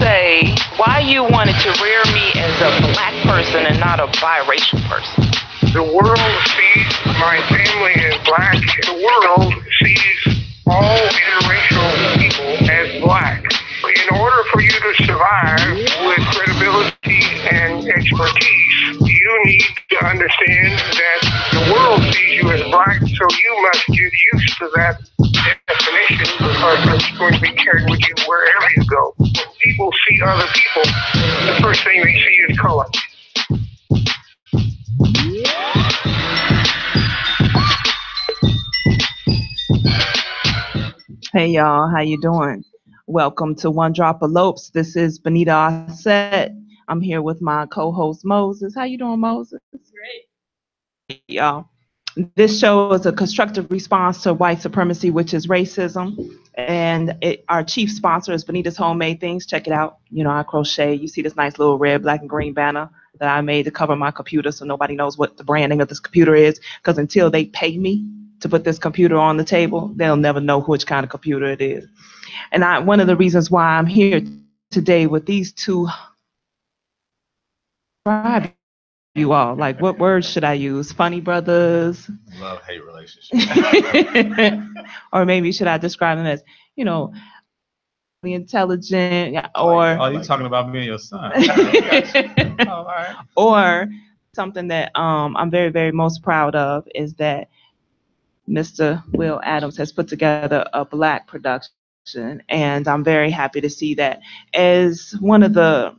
say why you wanted to rear me as a black person and not a biracial person. The world sees my family as black. The world sees all interracial people as black. In order for you to survive with credibility and expertise, you need to understand that the world sees you as black, so you must get used to that definition because it's going to be carried with you wherever you go. When people see other people, the first thing they see is color. Hey y'all, how you doing? Welcome to Drop Elopes. This is Benita Osset. I'm here with my co-host Moses. How you doing, Moses? Great. Y'all, this show is a constructive response to white supremacy, which is racism. And our chief sponsor is Benita's Homemade Things. Check it out. You know, I crochet. You see this nice little red, black, and green banner that I made to cover my computer so nobody knows what the branding of this computer is. Because until they pay me to put this computer on the table, they'll never know which kind of computer it is. And one of the reasons why I'm here today with these two, you all, like, what words should I use? Funny brothers? Love-hate relationship. Or maybe should I describe them as, you know, intelligent, or... Oh, you talking about me and your son. All right. Or something that I'm very, very most proud of is that Mr. Will Adams has put together a black production. And I'm very happy to see that as one of the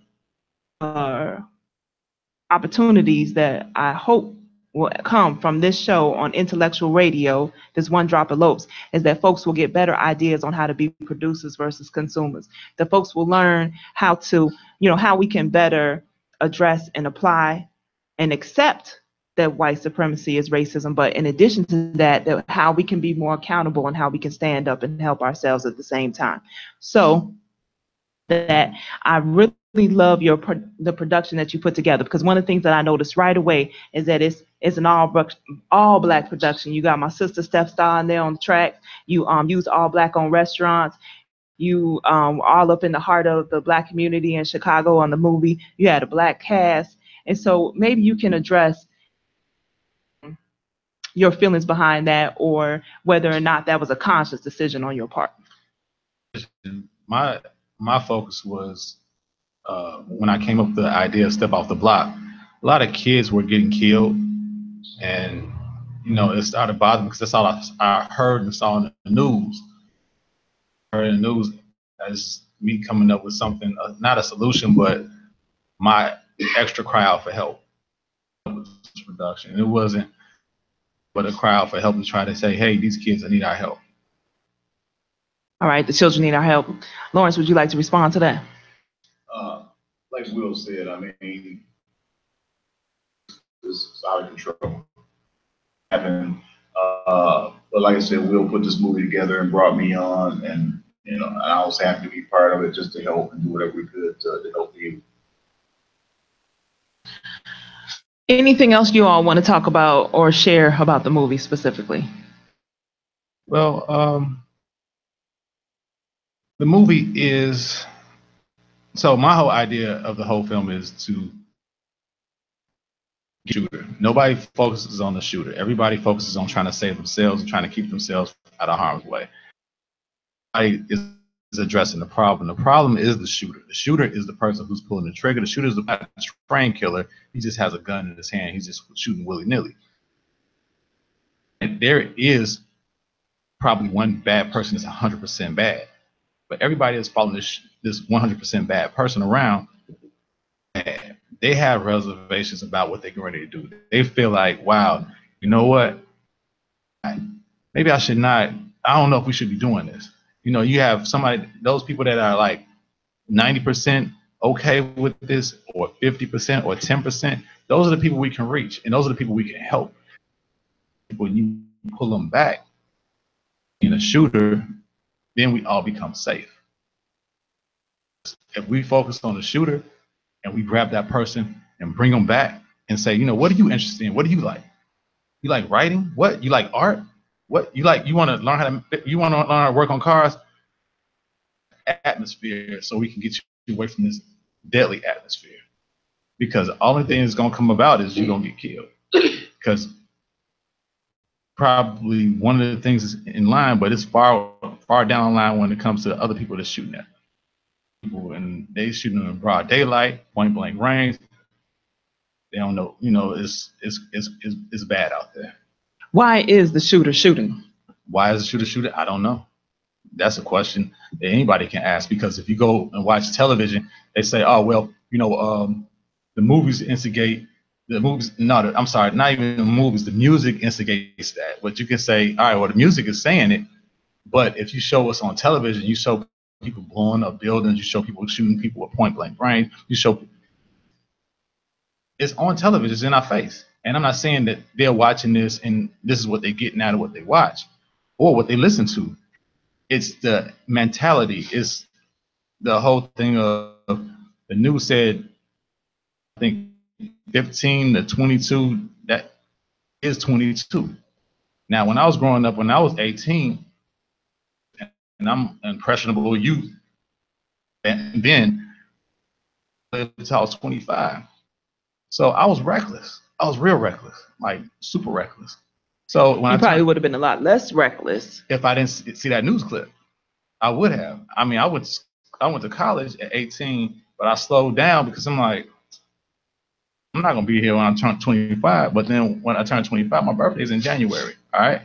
opportunities that I hope will come from this show on Intellectual Radio, this Drop Elopes, is that folks will get better ideas on how to be producers versus consumers. The folks will learn how to, you know, how we can better address and apply and accept that white supremacy is racism, but in addition to that, how we can be more accountable and how we can stand up and help ourselves at the same time. So that I really love the production that you put together, because one of the things that I noticed right away is that it's an all black production. You got my sister Steph Star in there on the track. You use all black on restaurants. You all up in the heart of the black community in Chicago on the movie. You had a black cast, and so maybe you can address your feelings behind that, or whether or not that was a conscious decision on your part. My focus was when I came up with the idea of Step Off the Block, a lot of kids were getting killed, and you know, it started bothering me because that's all I heard and saw in the news. Heard in the news as me coming up with something, not a solution, but my extra cry out for help. Production. It wasn't but a cry out for help and try to say, hey, these kids need our help. All right, the children need our help. Lawrence, would you like to respond to that? Like Will said, I mean, it's out of control. But like I said, Will put this movie together and brought me on, and you know, I was happy to be part of it just to help and do whatever we could to help you. Anything else you all want to talk about or share about the movie specifically? Well, the movie is, so my whole idea of the whole film is to shooter. Nobody focuses on the shooter. Everybody focuses on trying to save themselves and trying to keep themselves out of harm's way. I is addressing the problem. The problem is the shooter. The shooter is the person who's pulling the trigger. The shooter is the trained killer. He just has a gun in his hand. He's just shooting willy-nilly. And there is probably one bad person that's 100% bad, but everybody that's following this 100% bad person around, they have reservations about what they're going to do. They feel like, wow, you know what? Maybe I should not. I don't know if we should be doing this. You know, you have somebody, those people that are like 90% okay with this, or 50% or 10%. Those are the people we can reach, and those are the people we can help. When you pull them back in a shooter, then we all become safe. If we focus on the shooter and we grab that person and bring them back and say, you know, what are you interested in? What do you like? You like writing? What? You like art? What you like? You want to learn how to work on cars? Atmosphere, so we can get you you away from this deadly atmosphere. Because the only thing that's going to come about is you're going to get killed. Because probably one of the things is in line, but it's far down the line when it comes to other people that's shooting at people. And they shooting in broad daylight, point blank range. They don't know, it's bad out there. Why is the shooter shooting? Why is the shooter shooting? I don't know. That's a question that anybody can ask, because if you go and watch television, they say, oh, well, the movies instigate the movies. No, I'm sorry, not even the movies. The music instigates that. But you can say, all right, well, the music is saying it. But if you show us on television, you show people blowing up buildings, you show people shooting people with point blank range, you show it's on television, it's in our face. And I'm not saying that they're watching this and this is what they're getting out of what they watch or what they listen to. It's the mentality. It's the whole thing of the news said, I think 15 to 22, that is 22. Now, when I was growing up, when I was 18, and I'm impressionable youth, and then until I was 25. So I was reckless. I was real reckless, like super reckless. So when you probably would have been a lot less reckless if I didn't see that news clip. I would have. I mean, I went to college at 18, but I slowed down because I'm like, I'm not gonna be here when I turn 25. But then when I turn 25, my birthday is in January. All right.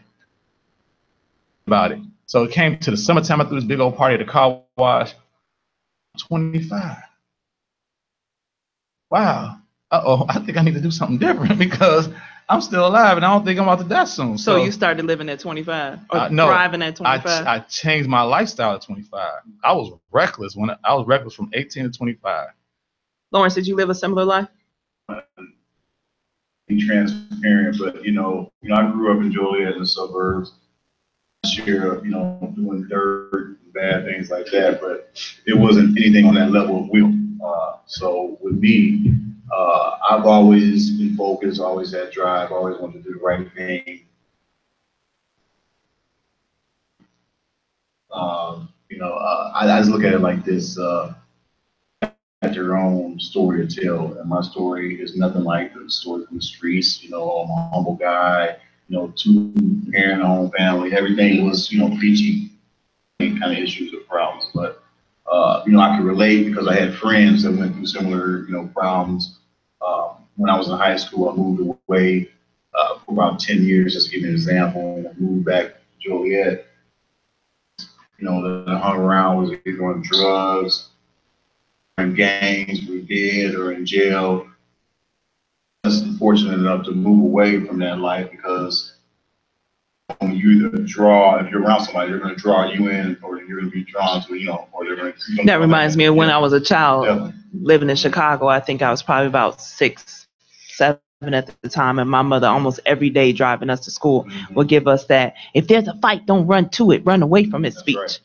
About it. So it came to the summertime. I threw this big old party at the car wash. 25. Wow. I think I need to do something different because I'm still alive and I don't think I'm about to die soon. So you started living at 25 or no, thriving at 25? I changed my lifestyle at 25. I was reckless I was reckless from 18 to 25. Lawrence, did you live a similar life? Be transparent, but I grew up in Joliet in the suburbs. Share, doing dirt, bad things like that, but it wasn't anything on that level of will. So with me, I've always been focused, always had drive, always wanted to do the right thing. I just look at it like this: have your own story to tell, and my story is nothing like the story from the streets. I'm a humble guy. 2-parent home family. Everything was peachy kind of issues or problems, but I could relate because I had friends that went through similar problems. When I was in high school, I moved away for about 10 years, just to give you an example. I moved back to Joliet. That I hung around was either doing drugs, in gangs, we did, or in jail. I was fortunate enough to move away from that life because when you either draw, if you're around somebody, they're going to draw you in, or you're going to be drawn to, or they're going to. That reminds me of when I was a child living in Chicago. I think I was probably about 6, 7 at the time, and my mother almost every day driving us to school would give us that, if there's a fight, don't run to it, run away from it speech. Right.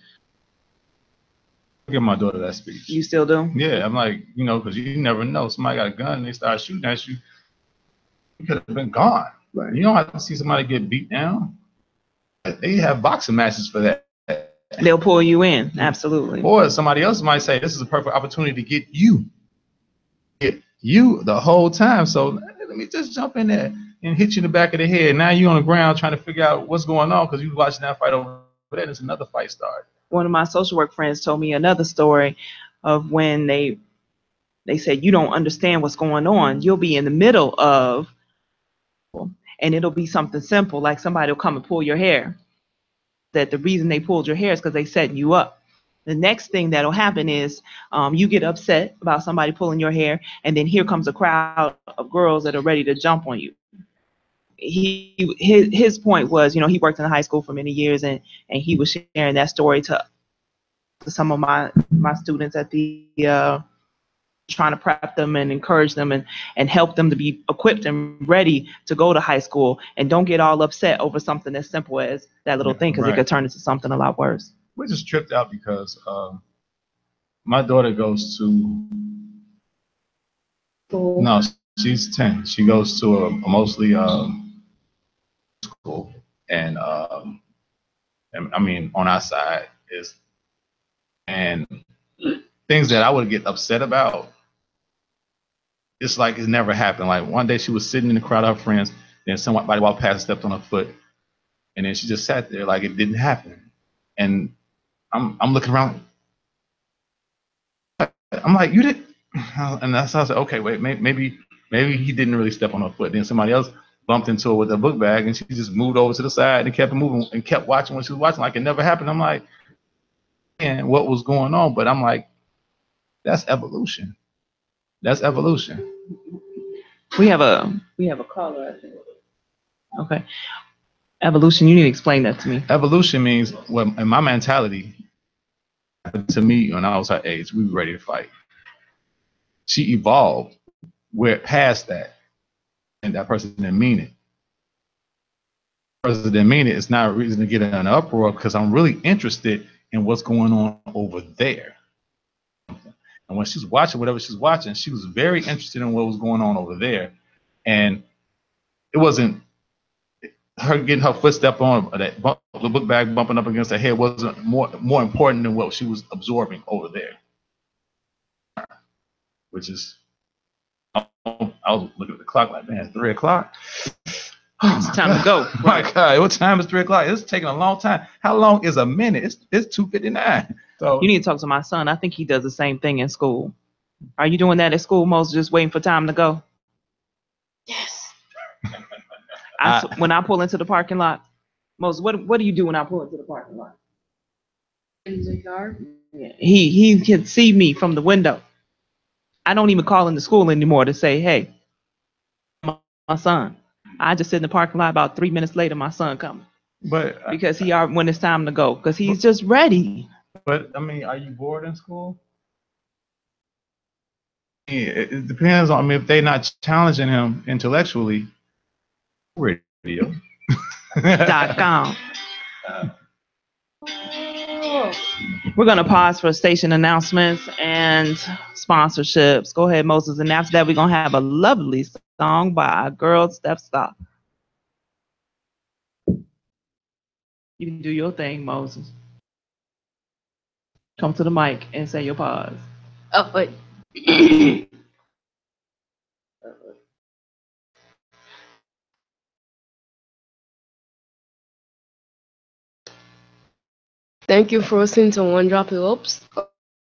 I give my daughter that speech. You still do? Yeah, I'm like, because you never know. Somebody got a gun and they start shooting at you. You could have been gone. Right. You don't have to see somebody get beat down. They have boxing matches for that. They'll pull you in, absolutely. Or somebody else might say, this is a perfect opportunity to get you the whole time. So let me just jump in there and hit you in the back of the head. Now you're on the ground trying to figure out what's going on because you're watching that fight over there. There's another fight start. One of my social work friends told me another story of when they said, you don't understand what's going on. You'll be in the middle of, and it'll be something simple, like somebody will come and pull your hair. That the reason they pulled your hair is because they setting you up. The next thing that'll happen is you get upset about somebody pulling your hair, and then here comes a crowd of girls that are ready to jump on you. His point was, he worked in high school for many years, and he was sharing that story to some of my students at the trying to prep them and encourage them and help them to be equipped and ready to go to high school, and don't get all upset over something as simple as that little thing, because it could turn into something a lot worse. We just tripped out because my daughter goes to no, she's 10. She goes to a mostly school, and I mean on our side is, and things that I would get upset about, it's like it's never happened. Like one day she was sitting in the crowd of her friends, then somebody walked past and stepped on her foot, and then she just sat there like it didn't happen. And I'm looking around, I'm like, you did, and that's how I said, okay, wait, maybe he didn't really step on her foot. Then somebody else bumped into her with a book bag, and she just moved over to the side and kept moving and kept watching what she was watching like it never happened. I'm like, man, what was going on? But I'm like, that's evolution. That's evolution. We have a caller, I think. Okay. Evolution, you need to explain that to me. Evolution means, well, in my mentality, to me, when I was her age, we were ready to fight. She evolved. We're past that. And that person didn't mean it. The person didn't mean it. It's not a reason to get in an uproar because I'm really interested in what's going on over there. And when she's watching whatever she's watching, she was very interested in what was going on over there. And it wasn't her getting her footstep on that the book bag bumping up against her head wasn't more important than what she was absorbing over there. Which is, I was looking at the clock like, man, 3 o'clock. It's time to go. My God, what time is 3 o'clock? It's taking a long time. How long is a minute? It's 2:59. So you need to talk to my son. I think he does the same thing in school. Are you doing that at school, Moses, just waiting for time to go? Yes. When I pull into the parking lot, Moses, what do you do when I pull into the parking lot? In the car? Yeah. He can see me from the window. I don't even call into school anymore to say, hey, my son. I just sit in the parking lot. About 3 minutes later, my son coming. But because when it's time to go, because he's just ready. But I mean, are you bored in school? It depends on. I mean, if they're not challenging him intellectually, radio.com. We're gonna pause for station announcements and sponsorships. Go ahead, Moses, and after that, we're gonna have a lovely song by our girl Steph Stop. You can do your thing, Moses. Come to the mic and say your pause. Oh, wait. Thank you for listening to Drop Elopes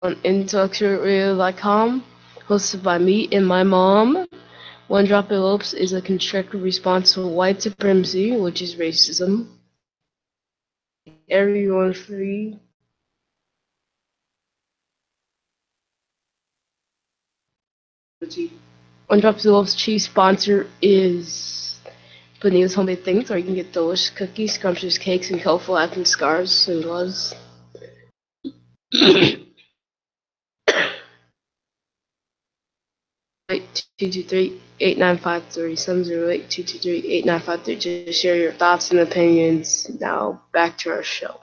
on IntellectualRadio.com, hosted by me and my mom. Drop Elopes is a constructive response to white supremacy, which is racism. Everyone free. Drop Elopes' chief sponsor is Bonilla's Homemade Things, where you can get delicious cookies, scrumptious cakes, and colorful African scarves and gloves. 223-895-3708, 223-8953. Just share your thoughts and opinions. Now back to our show.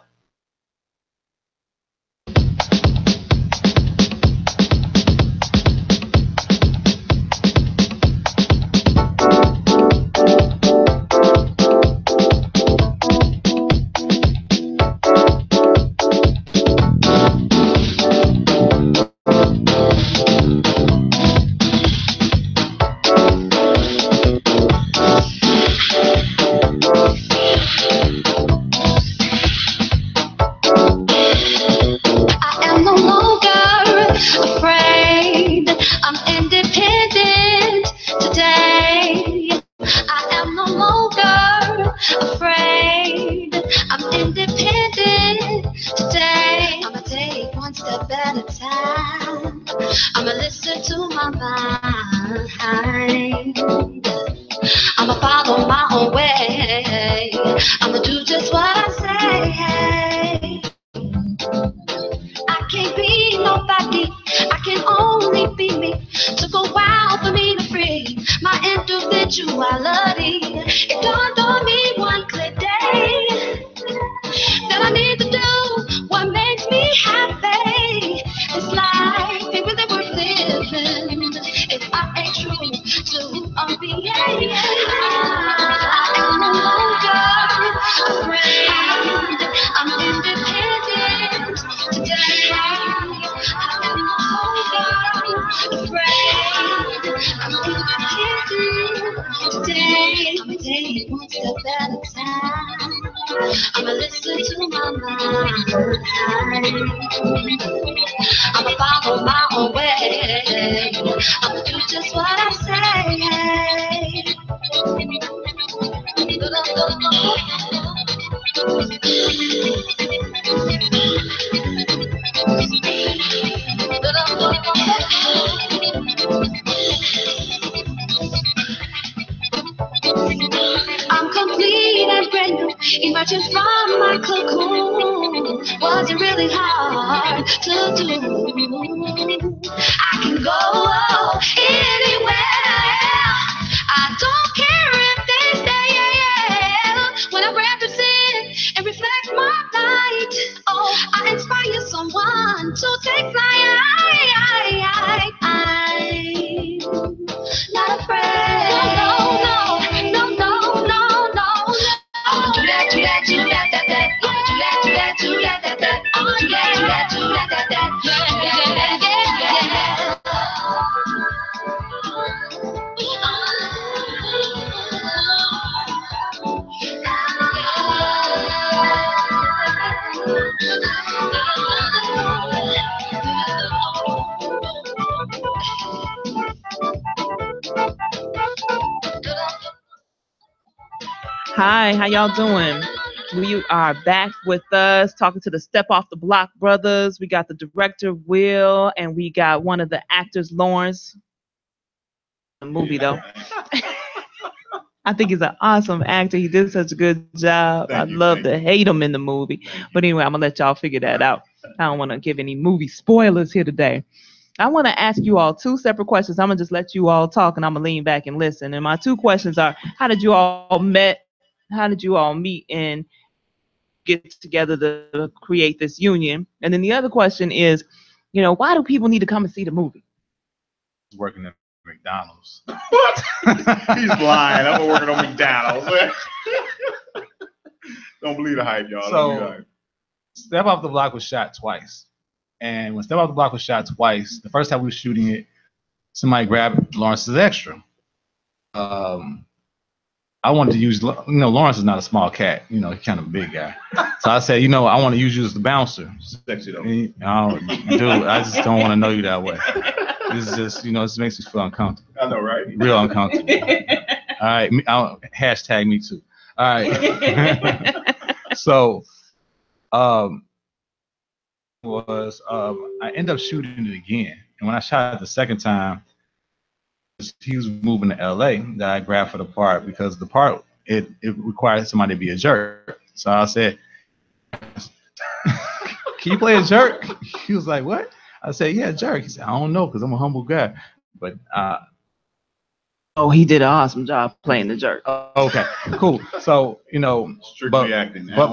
Today, one step at a time. I'ma listen to my mind. I'ma follow my own way. I'ma do just what I say. I'm complete and brand new, emerging from my cocoon. Was it really hard to do? I can go anywhere. I don't care if they stay. When I represent and reflect my light, oh, I inspire someone to take flight. I'm not afraid. No, no, no, no, no, no. Oh, do that, do that, do that, that, that. Oh, do that, do that, do that, that, that. Oh, do that, do that, do that, that, that. Yeah, yeah, yeah, Hi, how y'all doing? We are back with us talking to the Step Off the Block brothers. We got the director, Will, and we got one of the actors, Lawrence. The movie, though. I think he's an awesome actor. He did such a good job. I'd love to hate him in the movie. But anyway, I'm going to let y'all figure that out. I don't want to give any movie spoilers here today. I want to ask you all two separate questions. I'm going to just let you all talk, and I'm going to lean back and listen. And my two questions are, how did you all meet and get together to create this union? And then the other question is, why do people need to come and see the movie? Working at McDonald's. What? He's lying. I'm working on McDonald's. Don't believe the hype, y'all. So, Step Off the Block was shot twice. And when Step Off the Block was shot twice, the first time we were shooting it, somebody grabbed Lawrence's extra. I wanted to use, Lawrence is not a small cat. He's kind of a big guy. So I said, I want to use you as the bouncer. Sexy though. Dude, I just don't want to know you that way. This is just, this makes me feel uncomfortable. I know, right? Real uncomfortable. All right. Hashtag me too. All right. So, I ended up shooting it again. And when I shot it the second time, he was moving to LA that I grabbed for the part, because the part, it required somebody to be a jerk. So I said, can you play a jerk? He was like, what? I said, yeah, jerk. He said, I don't know, because I'm a humble guy. But he did an awesome job playing the jerk. Okay, cool. So, strictly acting now.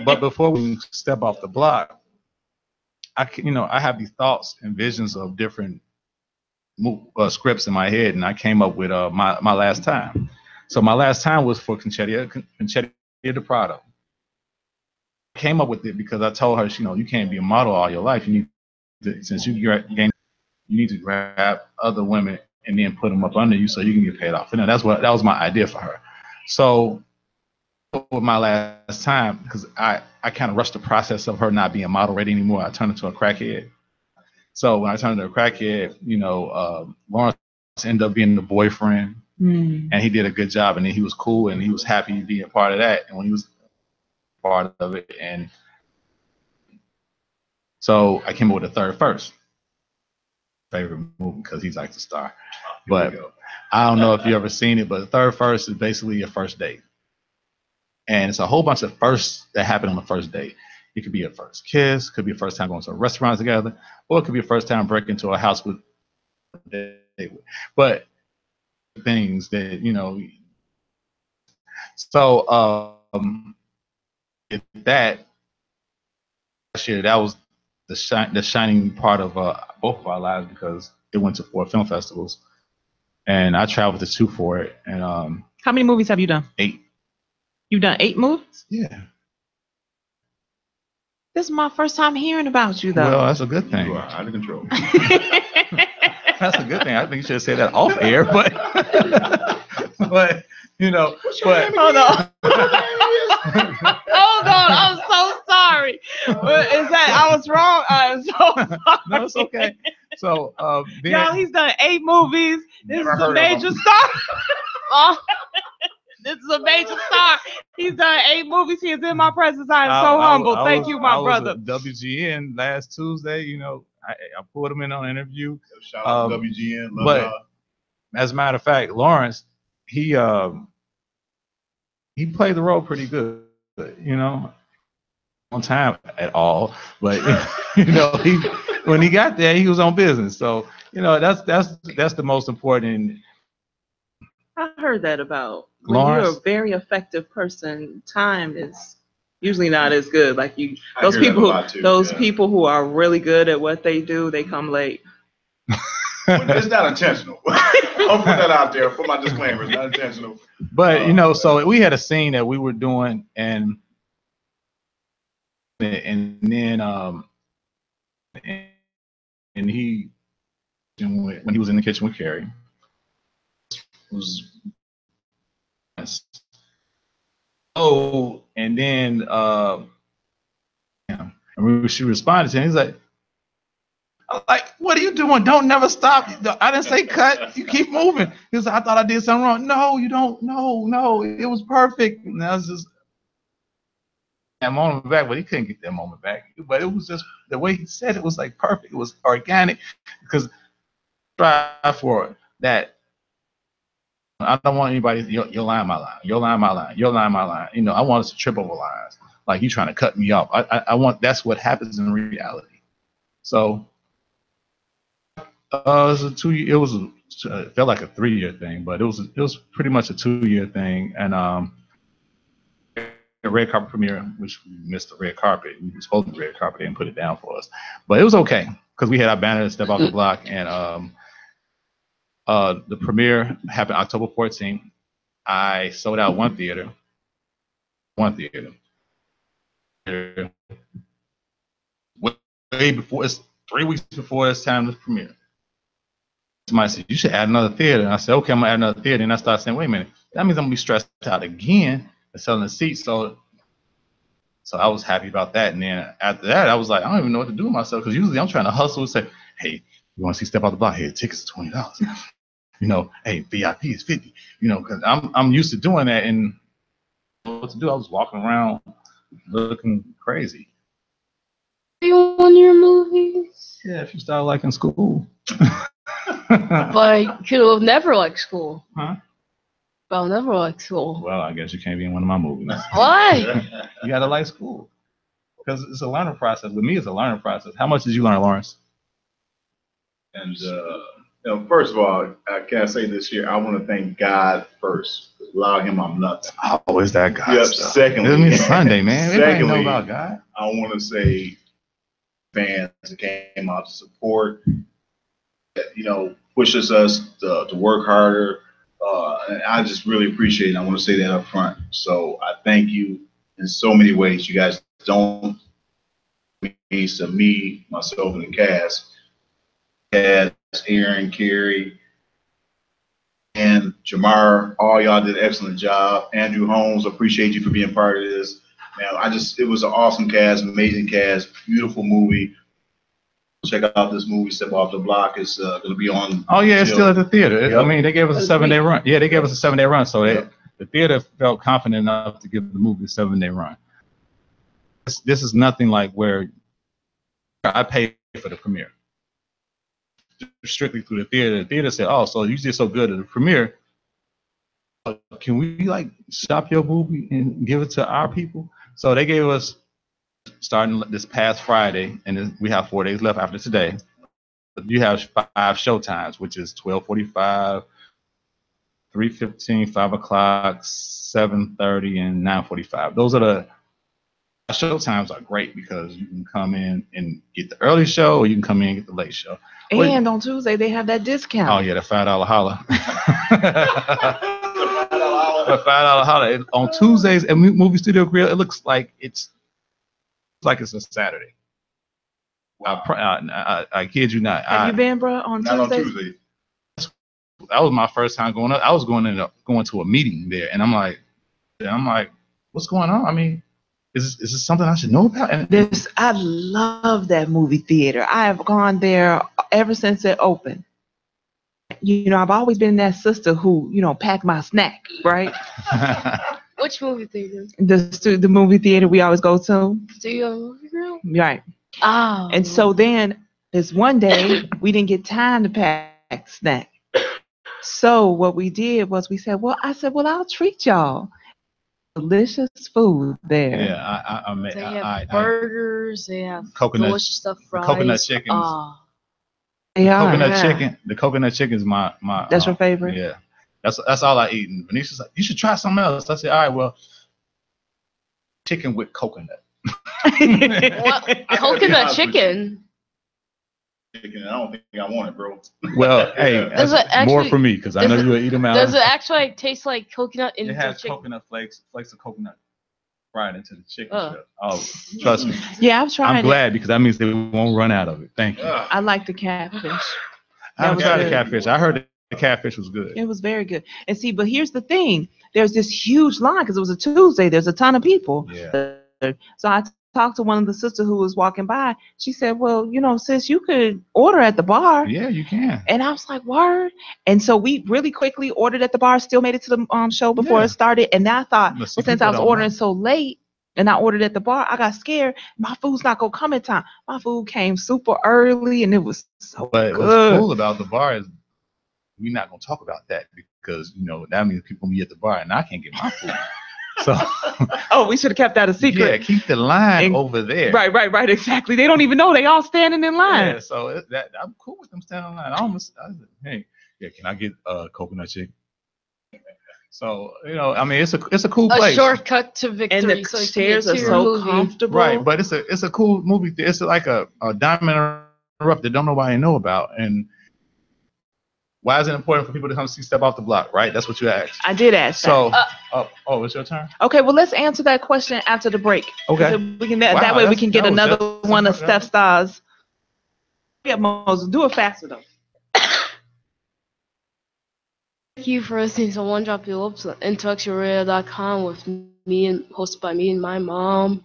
But before we step off the block, I have these thoughts and visions of different scripts in my head, and I came up with my last time. So my last time was for Conchetti the Prado. I came up with it because I told her, you can't be a model all your life. You need to, since you need to grab other women and then put them up under you so you can get paid off. And that was my idea for her. So with my last time, because I kind of rushed the process of her not being a model ready anymore, I turned into a crackhead. So when I turned into a crackhead, Lawrence ended up being the boyfriend, and he did a good job, and then he was cool, and he was happy being a part of that. And when he was part of it, and so I came up with a third first. Favorite movie because he's like the star. But I don't know if you ever seen it, but the third first is basically your first date. And it's a whole bunch of firsts that happen on the first date. It could be a first kiss, could be a first time going to a restaurant together, or it could be a first time breaking into a house with. But things that So that was the shining part of both of our lives, because it went to 4 film festivals, and I traveled to 2 for it. And how many movies have you done? 8. You've done 8 movies? Yeah. This is my first time hearing about you, though. Well, that's a good thing. You are out of control. That's a good thing. I think you should have said that off air, but but you know, but Hold on. Hold on. I'm so sorry. Is that I was wrong? I'm so sorry. no, it's okay. So then, Y'all, he's done 8 movies. This Never is a heard of major him. star. Oh, this is a major star. He's done 8 movies. He is in my presence. I am so humble. Thank you, my brother. I was at WGN last Tuesday. You know, I pulled him in on an interview. Shout out to WGN. Love But y'all. as a matter of fact, Lawrence, he played the role pretty good. You know, on time at all, but you know, when he got there, he was on business. So you know, that's the most important. I heard that about when Lawrence, you're a very effective person. Time is usually not as good. Like you, I those hear that a people, lot too, those yeah. people who are really good at what they do, they come late. It's not intentional. I'll put that out there for my disclaimer. It's not intentional. but you know, so we had a scene that we were doing, and then and he, when he was in the kitchen with Carrie, was and then she responded to him. He's like, I'm like, what are you doing? Don't never stop. I didn't say cut. You keep moving. He was like, I thought I did something wrong. No, you don't. No, it was perfect. And I was just that moment back, but he couldn't get that moment back. But it was just the way he said it was like perfect. It was organic because strive for that. I don't want anybody. Your line, my line. Your line, my line. Your line, my line. You know, I want us to trip over lines. Like you trying to cut me off. I want. That's what happens in reality. So. It was a 2 year. It felt like a 3-year thing, but it was pretty much a 2-year thing. And the red carpet premiere, which we missed the red carpet. We were supposed to be red carpet, they didn't put it down for us, but it was okay because we had our banner to Step Off the Block, and the premiere happened October 14th. I sold out one theater. Way before it's 3 weeks before it's time to premiere. Somebody said, you should add another theater. And I said, okay, I'm gonna add another theater. And I started saying, wait a minute, that means I'm gonna be stressed out again and selling the seats. So I was happy about that. And then after that, I was like, I don't even know what to do with myself because usually I'm trying to hustle and say, hey, you want to see Step Out the Block? Here, tickets are $20. You know, hey, VIP is $50. You know, because I'm used to doing that. And what to do? I was walking around looking crazy. You on your movies? Yeah, if you start liking school. But I could have never liked school. Huh? But I'll never like school. Well, I guess you can't be in one of my movies. Why? You gotta like school because it's a learning process. With me, it's a learning process. How much did you learn, Lawrence? And first of all, I can't say this year. I want to thank God first. Without Him, I'm nuts. Oh, is that God? Yep. Stuff? Secondly, It's Sunday, man. Everybody know secondly, about God. I want to say fans that came out to support, you know, pushes us to work harder. And I just really appreciate it. I want to say that up front. So I thank you in so many ways. You guys don't mean to me, myself, and the cast. Cass, Aaron, Carrie, and Jamar, all y'all did an excellent job. Andrew Holmes, appreciate you for being part of this. Man, it was an awesome cast, amazing cast, beautiful movie. Check out this movie, Step Off the Block. It's going to be on. Oh yeah, it's still at the theater. Yep. I mean, they gave us a 7-day run. Yeah, they gave us a 7-day run. So the theater felt confident enough to give the movie a 7-day run. This is nothing like where I paid for the premiere. Strictly through the theater. The theater said, "Oh, so you did so good at the premiere. Can we like shop your movie and give it to our people?" So they gave us, starting this past Friday, and we have 4 days left after today. You have 5 show times, which is 12:45, 3:15, 5 o'clock, 7:30, and 9:45. Those are the show times are great because you can come in and get the early show, or you can come in and get the late show. And on Tuesday, they have that discount. Oh, yeah, the $5 holla. The $5 holla. On Tuesdays at Movie Studio Grill, it looks like it's like it's a Saturday. Wow. I kid you not. Have you been, bro, on Not Tuesday? on Tuesday. That was my first time going up. I was going to a meeting there, and I'm like, what's going on? I mean, is this something I should know about? And I love that movie theater. I have gone there ever since it opened. You know, I've always been that sister who, you know, packed my snack, right? Which movie theater? The movie theater we always go to. Studio Movie Grill? Right. Oh. And so then this one day we didn't get time to pack snack. So what we did was we said, well, I'll treat y'all. Delicious food there. Yeah, I mean, they have burgers, they have delicious stuff, fries. Coconut chickens. Yeah. The coconut chicken is my. That's your favorite? Yeah. That's all I eat. And Venetia's like, you should try something else. I said, all right, well, chicken with coconut. What? Coconut chicken? Chicken, I don't think I want it, bro. Well, hey, that's more for me because I know you'll eat them out. Does it actually taste like coconut in the chicken? It has coconut flakes of coconut fried into the chicken. Oh, trust me. Yeah, I've tried it. I'm glad because that means they won't run out of it. Thank you. I like the catfish. I haven't tried the catfish. I heard the catfish was good. It was very good. And see, but here's the thing. There's this huge line because it was a Tuesday. There's a ton of people. Yeah. So I talked to one of the sisters who was walking by. She said, well, you know, sis, you could order at the bar. Yeah, you can. And I was like, word. And so we really quickly ordered at the bar, still made it to the show before it started. And then I thought, well, since I was ordering so late and I ordered at the bar, I got scared. My food's not going to come in time. My food came super early and it was so good. But what's cool about the bar is we're not going to talk about that because, you know, that means people meet at the bar and I can't get my food. So, we should have kept that a secret. Yeah, keep the line over there. Right, exactly. They don't even know they all standing in line. Yeah, so I'm cool with them standing in line. I said, hey, yeah, can I get coconut chicken? So, you know, I mean, it's a cool place. A shortcut to victory. And the chairs are so comfortable. Right, but it's a cool movie. It's like a diamond in the rough that don't nobody know about. And why is it important for people to come see Step Off the Block, right? That's what you asked. I did ask that. So, it's your turn? Okay, well, let's answer that question after the break. Okay. That way we can get another one of Steph Star's. Yeah, Moses, do it faster, though. Thank you for listening to One Drop Elopes on IntellectualRadio.com with me and hosted by me and my mom.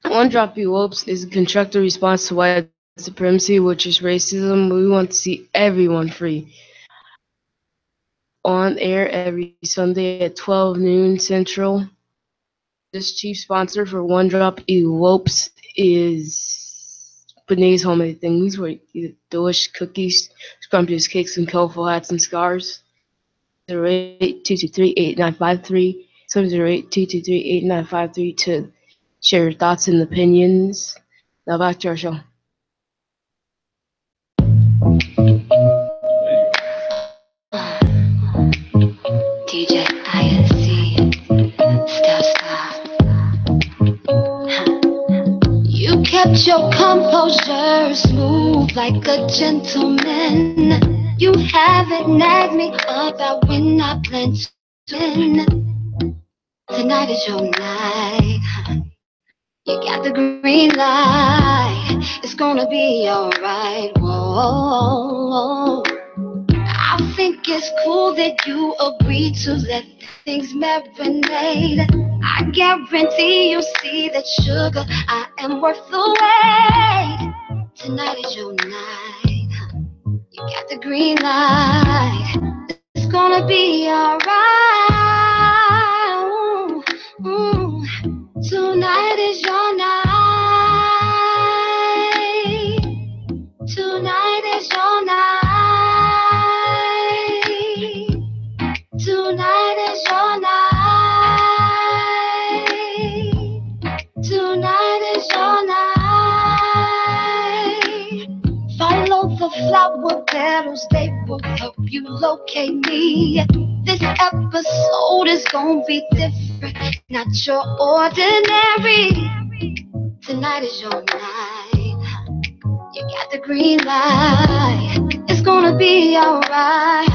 One Drop Elopes is a constructive response to white supremacy, which is racism. We want to see everyone free. On air every Sunday at 12 noon Central. This chief sponsor for One Drop Elopes is Bene's Homemade Things, where you get delicious cookies, scrumptious cakes, and colorful hats and scarves. 08-223-8953, 708-223-8953 to share your thoughts and opinions. Now back to our show. DJ INC, Step Star. You kept your composure smooth like a gentleman. You haven't nagged me about when I plan to win. Tonight is your night. You got the green light. It's gonna be alright. Whoa. I think it's cool that you agreed to let things marinate. I guarantee you see that, sugar, I am worth the wait. Tonight is your night. You got the green light. It's gonna be alright. Tonight is your night. Tonight is your night. Tonight is your night. Tonight is your night. Follow the flower petals, they will help you locate me. This episode is gonna be different, not your ordinary. Tonight is your night. You got the green light. It's gonna be alright.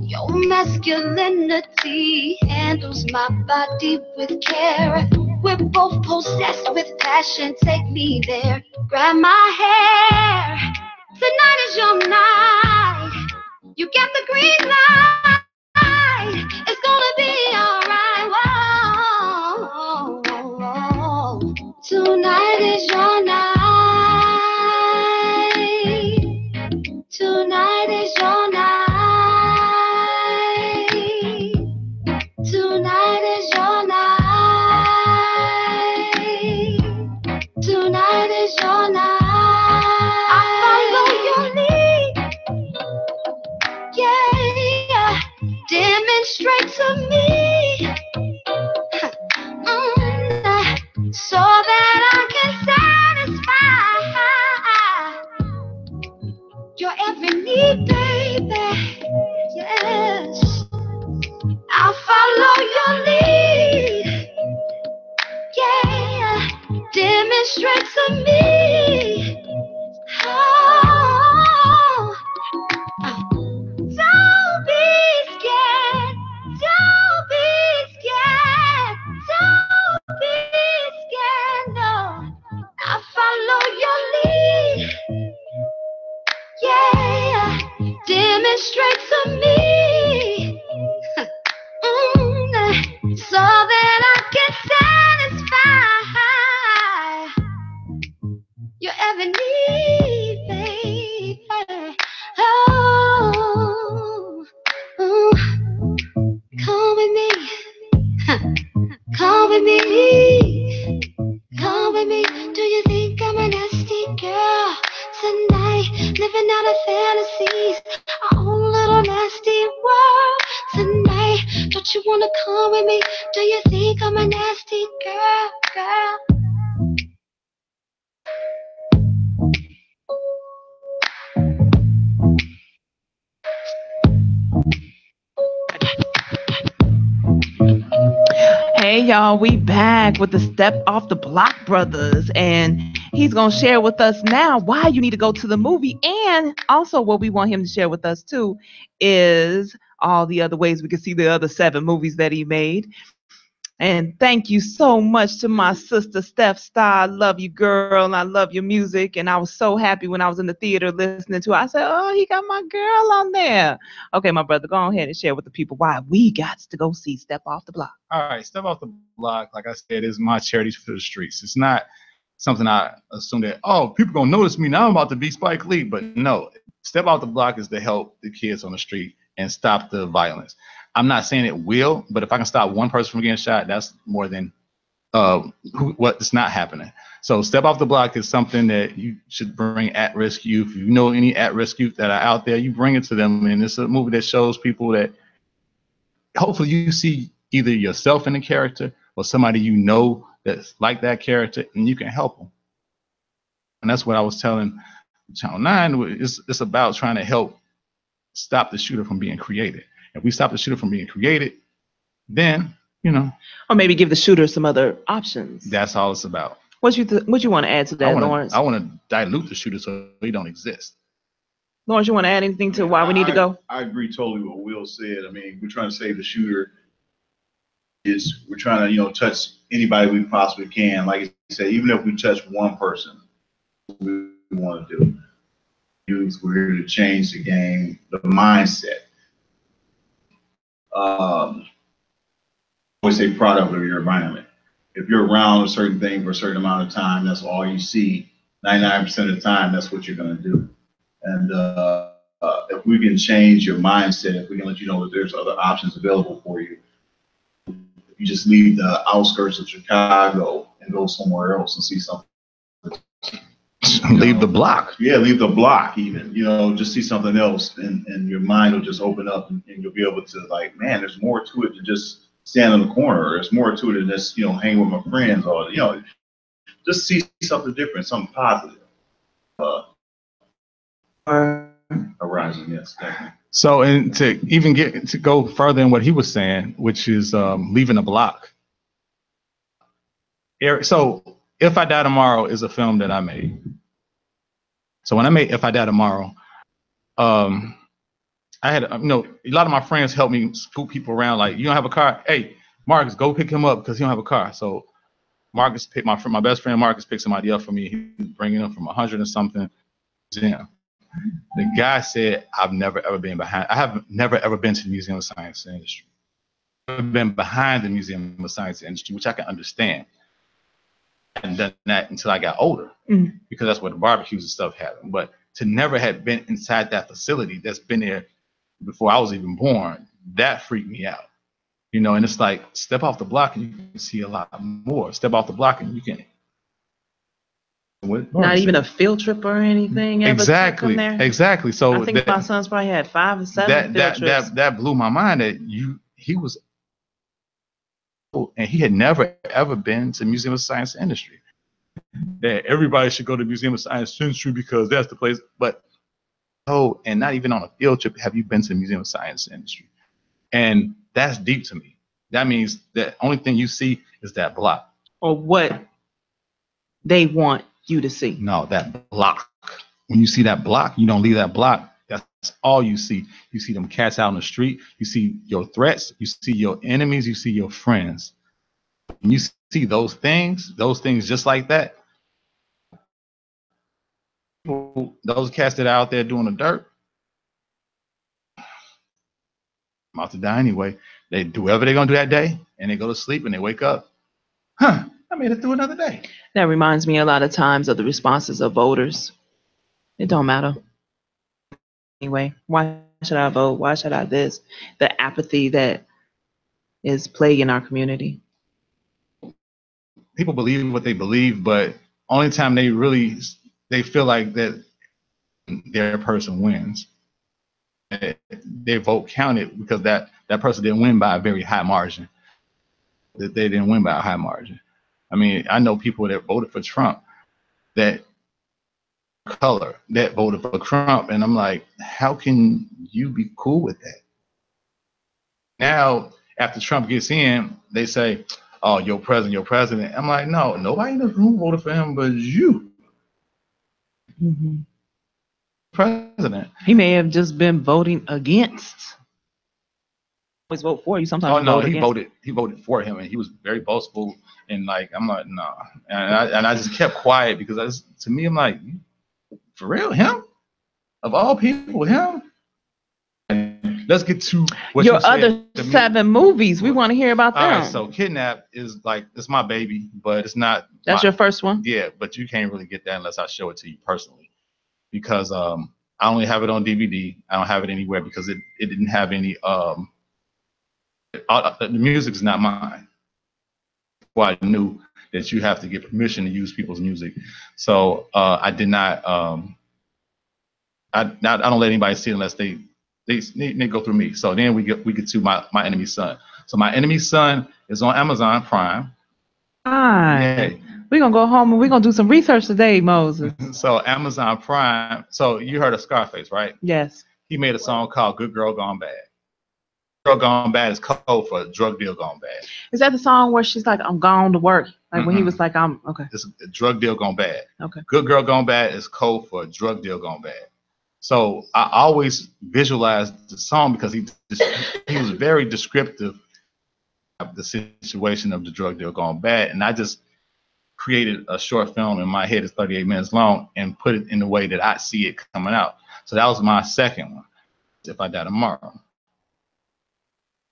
Your mask masculinity handles my body with care. We're both possessed with passion. Take me there, grab my hair. Tonight is your night. You get the green light. It's gonna be alright. Whoa. Tonight is your night. Tonight is your night. Tonight is your night. Tonight is your night. I follow your lead. Yeah. Demonstrate to me. So that I can satisfy your every need, baby. Yes. I'll follow your lead. Yeah. Demonstrate to me. Oh. Don't be scared. Don't be scared. Don't be scared. No. I'll follow your lead. Yeah. Demonstrate to me. So that I can satisfy your every need, baby. Oh, come with me. Come with me. Come with me. Do you think I'm a nasty girl? Tonight, living out of fantasies, our own little nasty world. Tonight, don't you wanna come with me? Do you think I'm a nasty girl? Hey y'all, we back with the Step Off the Block brothers, and he's gonna share with us now why you need to go to the movie, and also what we want him to share with us too is all the other ways we can see the other 7 movies that he made. And thank you so much to my sister Steph Star. I love you, girl, and I love your music. And I was so happy when I was in the theater listening to it. I said, oh, he got my girl on there. Okay, my brother, go ahead and share with the people why we got to go see Step Off the Block. All right, Step Off the Block, like I said, is my charity for the streets. It's not something I assume that, oh, people going to notice me now I'm about to be Spike Lee. But no, Step Off the Block is to help the kids on the street and stop the violence. I'm not saying it will, but if I can stop one person from getting shot, that's more than what's not happening. So Step Off the Block is something that you should bring at-risk youth. If you know any at-risk youth that are out there, you bring it to them. And it's a movie that shows people that hopefully you see either yourself in the character or somebody you know that's like that character, and you can help them. And that's what I was telling Channel 9. It's about trying to help stop the shooter from being created. If we stop the shooter from being created, then, or maybe give the shooter some other options. That's all it's about. What you want to add to that, Lawrence? I want to dilute the shooter so he don't exist. Lawrence, you want to add anything to why we need to go? I agree totally with what Will said. I mean, we're trying to save the shooter. We're trying to, touch anybody we possibly can. Like I said, even if we touch one person, we want to do. Youth, we're here to change the game, the mindset. Always say product of your environment. If you're around a certain thing for a certain amount of time, that's all you see. 99% of the time, that's what you're going to do. And if we can change your mindset, if we can let you know that there's other options available for you, if you just leave the outskirts of Chicago and go somewhere else and see something. Leave the block. Yeah, leave the block even. Just see something else, and your mind will just open up, and you'll be able to, like, man, there's more to it than just stand in the corner. There's more to it than just, hang with my friends, or just see something different, something positive. Horizon, yes, definitely. So, and to even go further in what he was saying, which is leaving the block. So, If I Die Tomorrow is a film that I made. So when I made If I Die Tomorrow, I I had, a lot of my friends helped me scoop people around. Like, you don't have a car? Hey, Marcus, go pick him up because he don't have a car. So Marcus picked my best friend. Marcus picked somebody up for me. He was bringing him from 100 and something museum. The guy said, I have never ever been to the Museum of Science and Industry. I've been behind the Museum of Science and Industry, which I can understand. I hadn't done that until I got older, because that's where the barbecues and stuff happened. But to never have been inside that facility that's been there before I was even born, that freaked me out. And it's like, step off the block and you can see a lot more. Step off the block and you can. Not even a field trip or anything. Exactly. Exactly. So I think my son's probably had 5 or 7 field trips. That blew my mind that he was, and he had never ever been to Museum of Science and Industry. That everybody should go to Museum of Science and Industry because that's the place. But and not even on a field trip have you been to the Museum of Science and Industry. And that's deep to me. That means the only thing you see is that block. Or what they want you to see. No, that block. When you see that block, you don't leave that block. That's all you see. You see them cats out on the street. You see your threats. You see your enemies. You see your friends. When you see those things just like that, those cats that are out there doing the dirt, I'm about to die anyway. They do whatever they're going to do that day, and they go to sleep, and they wake up. I made it through another day. That reminds me a lot of times of the responses of voters. It don't matter. Anyway, why should I vote? Why should I this? The apathy that is plaguing our community. People believe what they believe, but only time they feel like that their person wins. Their vote counted because that person didn't win by a very high margin. That they didn't win by a high margin. I mean, I know people that voted for Trump that voted for Trump, and I'm like, how can you be cool with that? Now, after Trump gets in, they say, oh, your president. I'm like, no, nobody in the room voted for him but you. President. He may have just been voting against. Always vote for you. Sometimes. Oh no, he voted for him, and he was very boastful. And like, I'm like, no, and I just kept quiet because to me, I'm like, for real, him? Of all people, him? And let's get to what your other 7 movies. We want to hear about them. All right, so Kidnap is like, it's my baby, but it's not. That's your first one? Yeah, but you can't really get that unless I show it to you personally, because I only have it on DVD. I don't have it anywhere because it didn't have any. The music is not mine. Well, I knew that you have to get permission to use people's music, so I did not. I don't let anybody see it unless they go through me. So then we get to my Enemy's Son. So My Enemy's Son is on Amazon Prime. Hi. We're gonna go home and we're gonna do some research today, Moses. So Amazon Prime. So you heard of Scarface, right? Yes. He made a song called "Good Girl Gone Bad." Girl Gone Bad is code for drug deal gone bad. Is that the song where she's like, I'm gone to work? Like when he was like, I'm okay. It's a drug deal gone bad. Okay. Good Girl Gone Bad is code for drug deal gone bad. So I always visualized the song because he was very descriptive of the situation of the drug deal gone bad. And I just created a short film in my head. It's 38 minutes long and put it in the way that I see it coming out. So that was my second one, If I Die Tomorrow.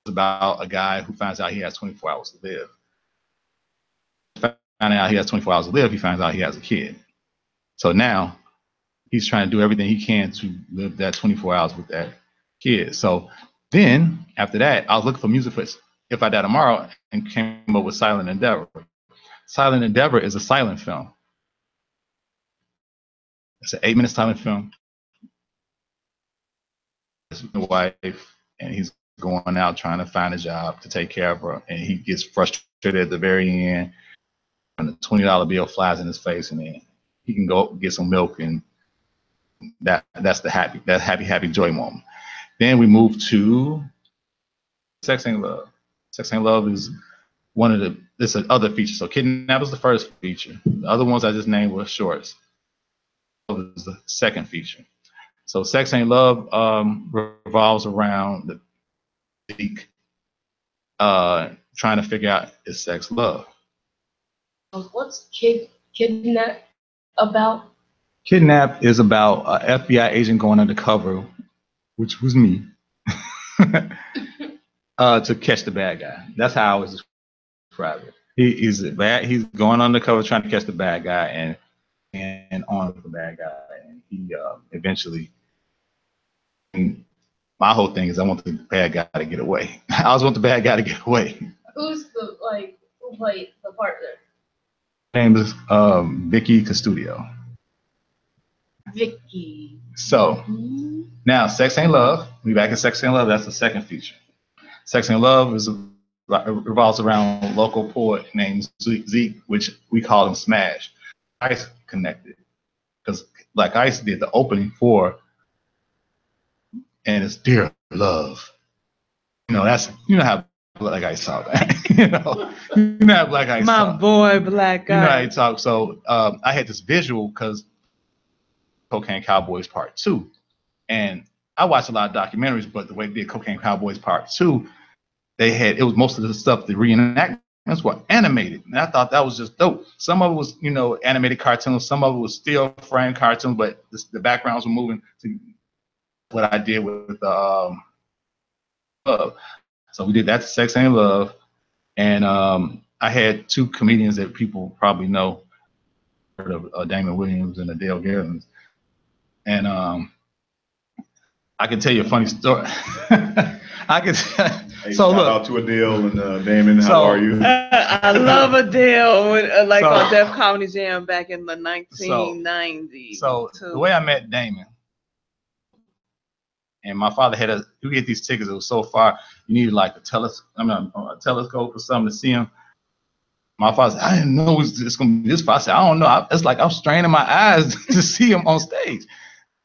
It's about a guy who finds out he has 24 hours to live. Finding out he has 24 hours to live, he finds out he has a kid. So now he's trying to do everything he can to live that 24 hours with that kid. So then after that, I was looking for music for If I Die Tomorrow and came up with Silent Endeavor. Silent Endeavor is a silent film. It's an 8-minute silent film. It's my wife, and he's going out trying to find a job to take care of her, and he gets frustrated at the very end, and the $20 bill flies in his face, and then he can go get some milk, and that's the happy joy moment. Then we move to Sex Ain't Love. Sex Ain't Love is it's another feature. So Kidnap is the first feature. The other ones I just named were shorts. Love is the second feature. So Sex Ain't Love revolves around the Zeke trying to figure out is sex love. What's Kidnap about? Kidnap is about an FBI agent going undercover, which was me, to catch the bad guy. That's how I always describe it. He's going undercover trying to catch the bad guy and on the bad guy, and he eventually. And my whole thing is I want the bad guy to get away. I always want the bad guy to get away. Who played the partner? Name is Vicky Custodio. Vicky. So now, Sex Ain't Love. We back in Sex Ain't Love. That's the second feature. Sex Ain't Love revolves around a local poet named Zeke, which we call him Smash. Ice connected because like Ice did the opening for, and it's Dear Love. That's how Black Ice talk. you know how Black Ice My talk. boy, Black Ice. You know how he talk. So I had this visual because Cocaine Cowboys Part 2. And I watched a lot of documentaries, but the way they did Cocaine Cowboys Part 2, it was most of the stuff, the reenactments were animated. And I thought that was just dope. Some of it was, animated cartoons. Some of it was still frame cartoons, but the backgrounds were moving to what I did with the Love. So we did that to Sex Ain't Love. And I had two comedians that people probably know, heard of Damon Williams and Adele Givens. And I can tell you a funny story. Hey, so shout look, out to Adele and Damon. How are you? I love Adele, on Def Comedy Jam back in the 1990s. So the way I met Damon, and my father you get these tickets. It was so far, you needed like a telescope or something to see him. My father said, I didn't know it's going to be this far. I said, I don't know. It's like I'm straining my eyes to see him on stage.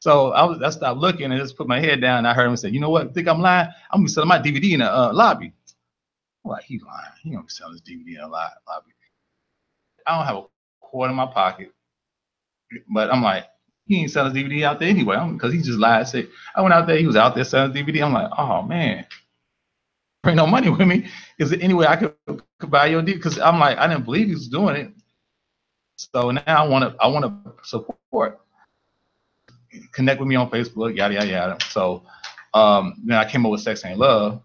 So I stopped looking and just put my head down. And I heard him say, you know what? Think I'm lying? I'm going to sell my DVD in the lobby. I'm like, he's lying. He don't be selling his DVD in the lobby. I don't have a quarter in my pocket. But I'm like, he ain't selling his DVD out there anyway because he just lied. Said, I went out there. He was out there selling DVD. I'm like, oh, man. Bring no money with me. Is there any way I could buy your DVD? Because I'm like, I didn't believe he was doing it. So now I want to support. Connect with me on Facebook, yada yada yada. So then I came up with Sex Ain't Love,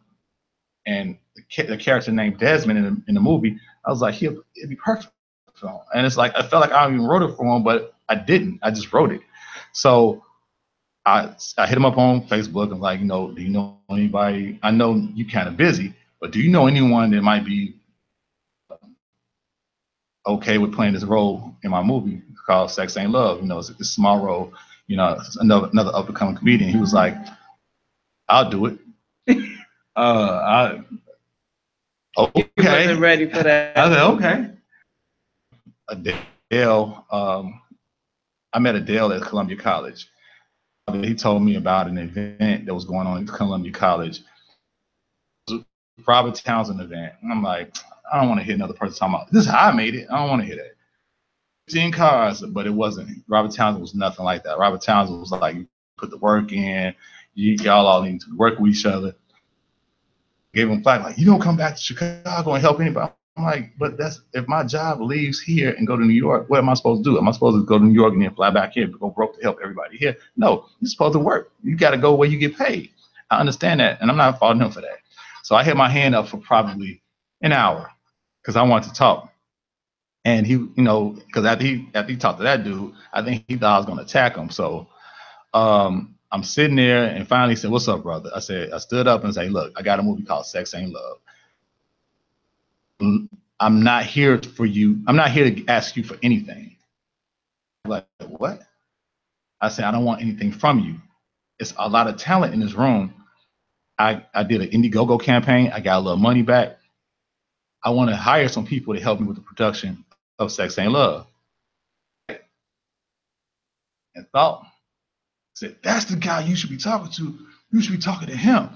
and the character named Desmond in the movie. I was like, it'd be perfect for him. And it's like I felt like I even wrote it for him, but I didn't. I just wrote it. So I hit him up on Facebook and like, do you know anybody? I know you kind of busy, but do you know anyone that might be okay with playing this role in my movie called Sex Ain't Love? It's a small role. Another up and coming comedian. He was like, I'll do it. Okay. He wasn't ready for that. I said, okay. Adele, I met Adele at Columbia College. He told me about an event that was going on at Columbia College. It was a Robert Townsend event. And I'm like, I don't want to hear another person talking about this is how I made it. I don't want to hear that. 15 cars, but it wasn't. Robert Townsend was nothing like that. Robert Townsend was like, you put the work in, y'all all need to work with each other. Gave him flack, like, you don't come back to Chicago and help anybody. I'm like, but if my job leaves here and go to New York, what am I supposed to do? Am I supposed to go to New York and then fly back here, go broke to help everybody here? No, you're supposed to work. You got to go where you get paid. I understand that, and I'm not faulting him for that. So I hit my hand up for probably an hour because I wanted to talk. And he, because after he talked to that dude, I think he thought I was going to attack him. So I'm sitting there and finally said, what's up, brother? I stood up and said, look, I got a movie called Sex Ain't Love. I'm not here for you. I'm not here to ask you for anything. I'm like, what? I said, I don't want anything from you. It's a lot of talent in this room. I did an Indiegogo campaign. I got a little money back. I want to hire some people to help me with the production of Sex Ain't Love. And thought, said, that's the guy you should be talking to. You should be talking to him.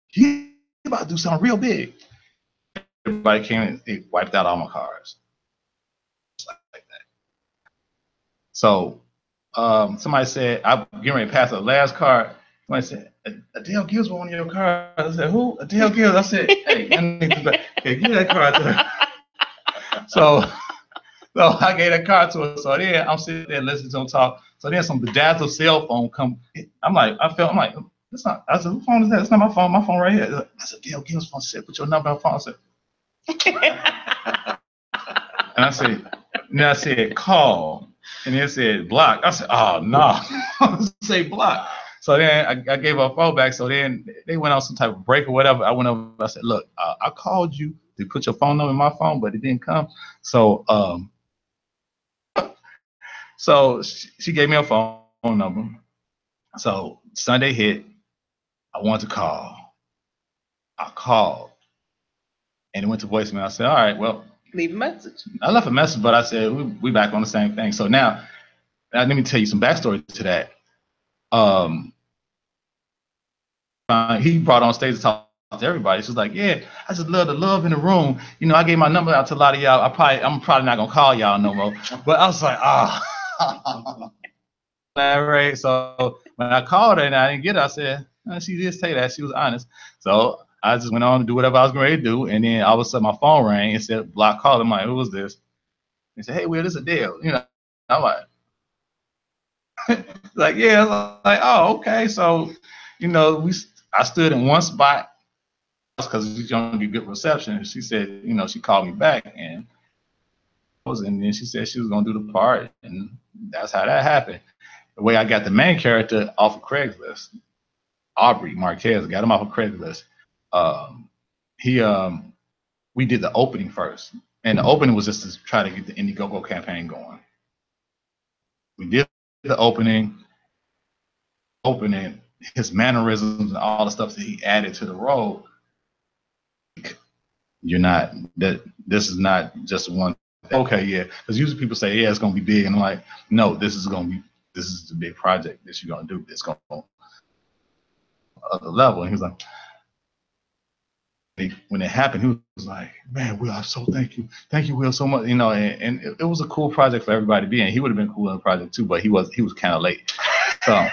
He's about to do something real big. Everybody came and it wiped out all my cards. Just like that. So somebody said, I'm getting ready to pass the last card. Somebody said, Adele Gibbs was one of your cards. I said, who? Adele Gibbs. I said, hey, give that card to her. So I gave that card to her. So then I'm sitting there listening to them talk. So then some bedazzled cell phone come. I'm like, that's not. I said, whose phone is that? It's not my phone. My phone right here. I said, Adele Gibbs phone. I said, put your number on the phone. I said, and I said, call. And it said block. I said, oh no. Say block. So then I gave her a phone back. So then they went on some type of break or whatever. I went over. I said, look, I called you to put your phone number in my phone, but it didn't come. So she gave me a phone number. So Sunday hit. I wanted to call. I called, and it went to voicemail. I said, all right, well. Leave a message. I left a message, but I said we back on the same thing. So now let me tell you some backstory to that. He brought on stage to talk to everybody. She was like, "Yeah, I just love the love in the room. You know, I gave my number out to a lot of y'all. I'm probably not gonna call y'all no more." But I was like, all right. So when I called her and I didn't get her, I said, she did say that. She was honest. So I just went on to do whatever I was ready to do, and then all of a sudden my phone rang and said block call. I'm like, who was this? He said, hey, Will, this is Adele. You know, I'm like, yeah, like, oh, okay. So, you know, I stood in one spot because we don't get good reception. And she said, you know, she called me back and then she said she was gonna do the part, and that's how that happened. The way I got the main character off of Craigslist, Aubrey Marquez, got him off of Craigslist. We did the opening first, and the opening was just to try to get the Indiegogo campaign going. We did the opening, his mannerisms and all the stuff that he added to the role. This is not just one thing. Okay, yeah, because usually people say, yeah, it's gonna be big, and I'm like, no, this is the big project that you're gonna do. It's gonna go other level. And he was like, when it happened, he was like, man, Will, I'm so thank you, Will, so much, you know. And it was a cool project for everybody to be in. He would have been cool in the project too, but he was kind of late. So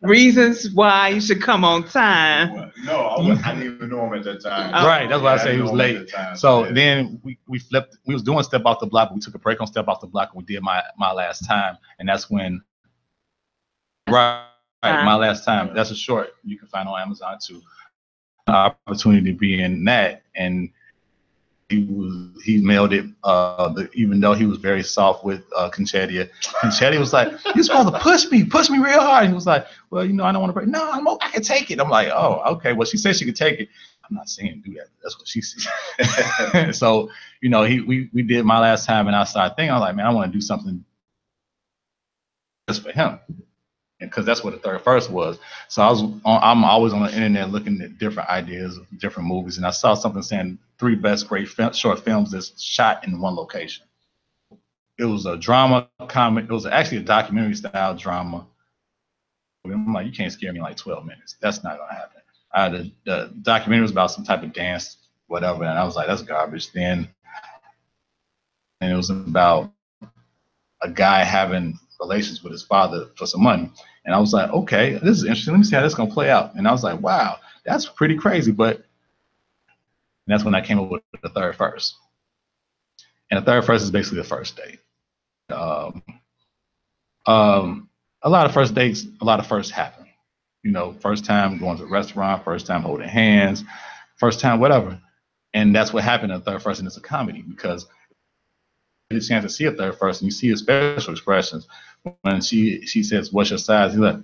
reasons why you should come on time. No, I didn't even know him at that time. Right, that's why I say he was late. So yeah. Then we flipped. We was doing Step Off the Block. We took a break on Step Off the Block, and we did my last time, and that's when. Right, my last time. That's a short you can find on Amazon too. Opportunity to be in that, and he mailed it. Even though he was very soft with Conchetia was like, "You're supposed to push me real hard." He was like, "Well, you know, I don't want to break. No, I can take it." I'm like, "Oh, okay." Well, she said she could take it. I'm not saying do that. That's what she said. So, you know, we did my last time, and I started thinking, I'm like, man, I want to do something just for him. Because that's what the 31st was. So I'm always on the internet looking at different ideas of different movies, and I saw something saying 3 best great short films that's shot in one location. It was a drama comic. It was actually a documentary style drama. I'm like, you can't scare me in like 12 minutes. That's not gonna happen. The documentary was about some type of dance, whatever, and I was like, that's garbage. Then, and it was about a guy having relations with his father for some money. And I was like, okay, this is interesting. Let me see how this is going to play out. And I was like, wow, that's pretty crazy. But that's when I came up with the 31st. And the 31st is basically the first date. A lot of first dates, a lot of firsts happen. You know, first time going to a restaurant, first time holding hands, first time whatever. And that's what happened at the 31st, and it's a comedy because you get a chance to see a 31st and you see his facial expressions. When she says, what's your size? He's like,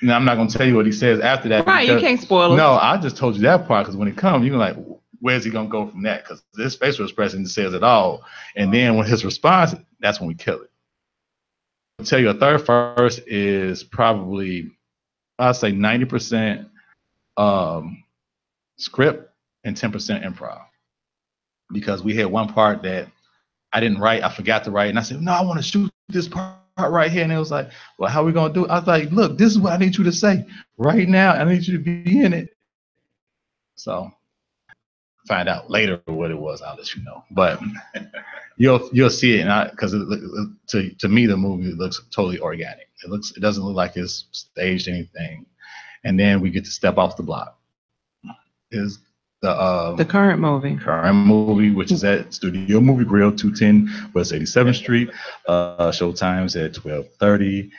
now I'm not going to tell you what he says after that. Right, you can't spoil it. No, I just told you that part because when it comes, you're like, where's he going to go from that? Because this facial expression says it all. And then when his response, that's when we kill it. I'll tell you, a 31st is probably, I'd say 90% script and 10% improv. Because we had one part that I didn't write, I forgot to write, and I said, no, I want to shoot this part right here. And it was like, well, how are we going to do it? I was like, look, this is what I need you to say right now. I need you to be in it. So find out later what it was, I'll let you know. But you'll see it, and because to me the movie looks totally organic. It doesn't look like it's staged anything. And then we get to step off the block. Is the current movie, which is at Studio Movie Grill, 210 West 87th Street. Showtimes at 12:30,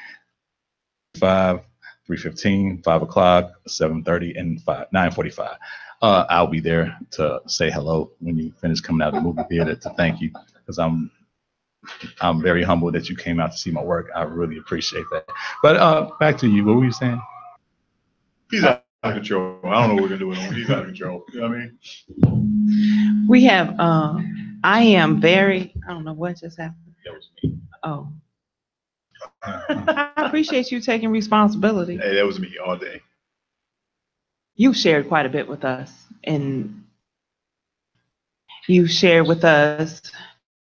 5, 3:15, 5 o'clock, 7:30, and 9:45. I'll be there to say hello when you finish coming out of the movie theater to thank you, because I'm very humbled that you came out to see my work. I really appreciate that. But back to you. What were you saying? He's out of control. I don't know what we're gonna do with him. He's out of control. You know what I mean? We have. I don't know what just happened. That was me. Oh. I appreciate you taking responsibility. Hey, that was me all day. You shared quite a bit with us, and you shared with us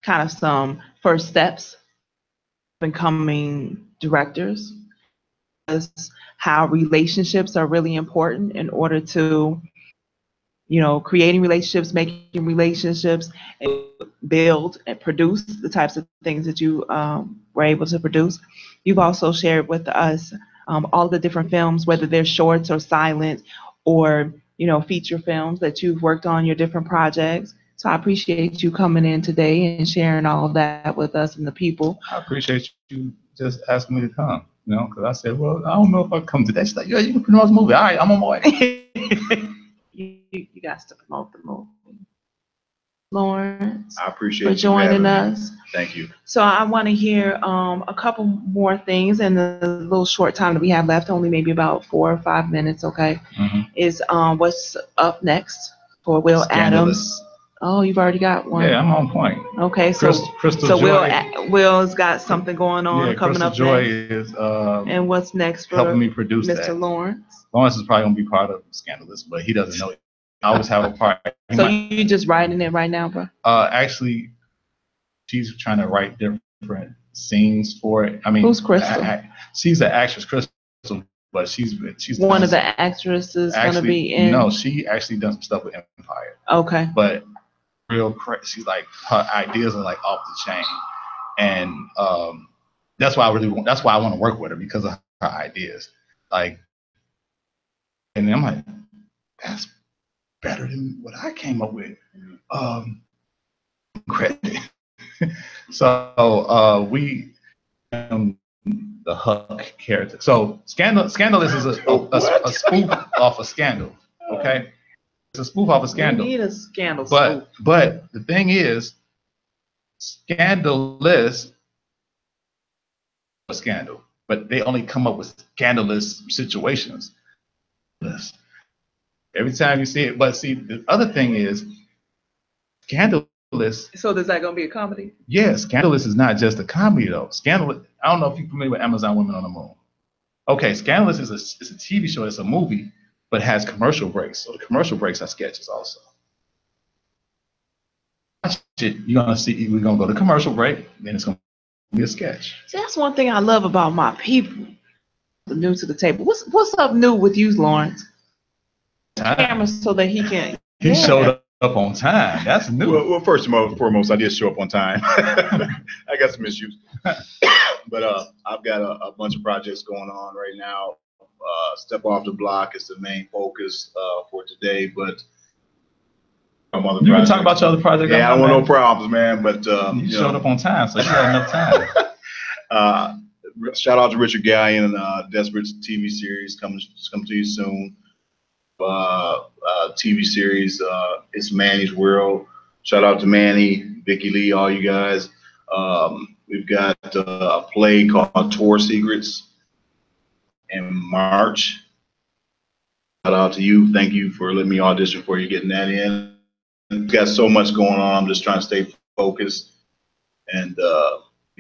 kind of some first steps becoming directors, how relationships are really important in order to, creating relationships, making relationships, and build and produce the types of things that you were able to produce. You've also shared with us all the different films, whether they're shorts or silent or, feature films that you've worked on, your different projects. So I appreciate you coming in today and sharing all of that with us and the people. I appreciate you just asking me to come, because I said, well, I don't know if I come today. She's like, yeah, you can promote the movie. All right, I'm on my way. You got to promote the movie. Lawrence, I appreciate for you joining us. Thank you. So I want to hear a couple more things in the little short time that we have left, only maybe about 4 or 5 minutes, okay? Mm-hmm. Is what's up next for Will Adams? Oh, you've already got one. Yeah, I'm on point. Okay, so Will's got something going on coming up Joy next. Is and what's next for helping me produce Mr. that. Lawrence? Lawrence is probably gonna be part of Scandalous, but he doesn't know it. I always have a part. So you just writing it right now, bro? Actually, she's trying to write different scenes for it. I mean, who's Crystal? She's the actress Crystal, but she's one of the actresses gonna be in. No, she actually done some stuff with Empire. Okay. But she's like, her ideas are like off the chain, and that's why I want to work with her, because of her ideas. Like, and then I'm like, that's better than what I came up with. Credit. So we the Huck character. So Scandalous is a spoof off a Scandal. Okay, it's a spoof off a Scandal. We need a Scandal spoof. But the thing is, Scandalous a scandal, but they only come up with scandalous situations. Every time you see it, but see, the other thing is, Scandalous. So is that gonna be a comedy? Yeah, Scandalous is not just a comedy though. Scandalous. I don't know if you're familiar with Amazon Women on the Moon. Okay, Scandalous is a TV show. It's a movie, but has commercial breaks. So the commercial breaks are sketches also. Watch it. You're gonna see. We're gonna go to commercial break, then it's gonna be a sketch. See, that's one thing I love about my people. The new to the table. What's up new with you, Lawrence? Camera so that he can. He showed up on time. That's new. Well, first and foremost, I did show up on time. I got some issues, but I've got a bunch of projects going on right now. Step Off the Block is the main focus for today, but you can talk about your other project. Yeah, I don't want no problems, man. But you showed up on time, so you had enough time. Shout out to Richard Gallion and Desperate TV series coming to you soon. TV series, It's Manny's World. Shout out to Manny, Vicky Lee, all you guys. We've got a play called Tour Secrets in March. Shout out to you. Thank you for letting me audition for you, getting that in. We've got so much going on. I'm just trying to stay focused. And,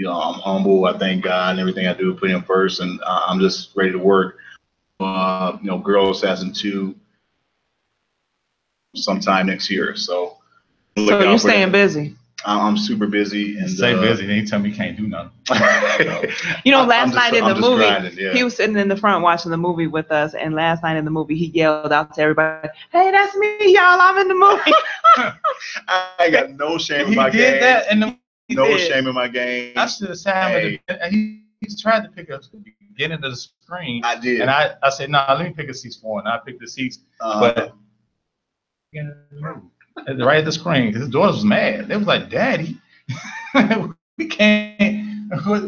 I'm humble. I thank God and everything I do, put him first. And I'm just ready to work. Girl Assassin 2 sometime next year. So you're staying busy. I'm super busy. And stay busy. Then you tell me you can't do nothing. Last night in the movie, grinding, yeah. he was sitting in the front watching the movie with us, and last night in the movie, he yelled out to everybody, "Hey, that's me, y'all! I'm in the movie." I ain't got no shame in my game. He did that, and no shame in my game. I should have sat him. He tried to pick up the beginning of the screen. I did, and I said, "Nah, let me pick a seats for him." And I picked the seats, but right at the screen, his daughters was mad. They was like, "Daddy, we can't." But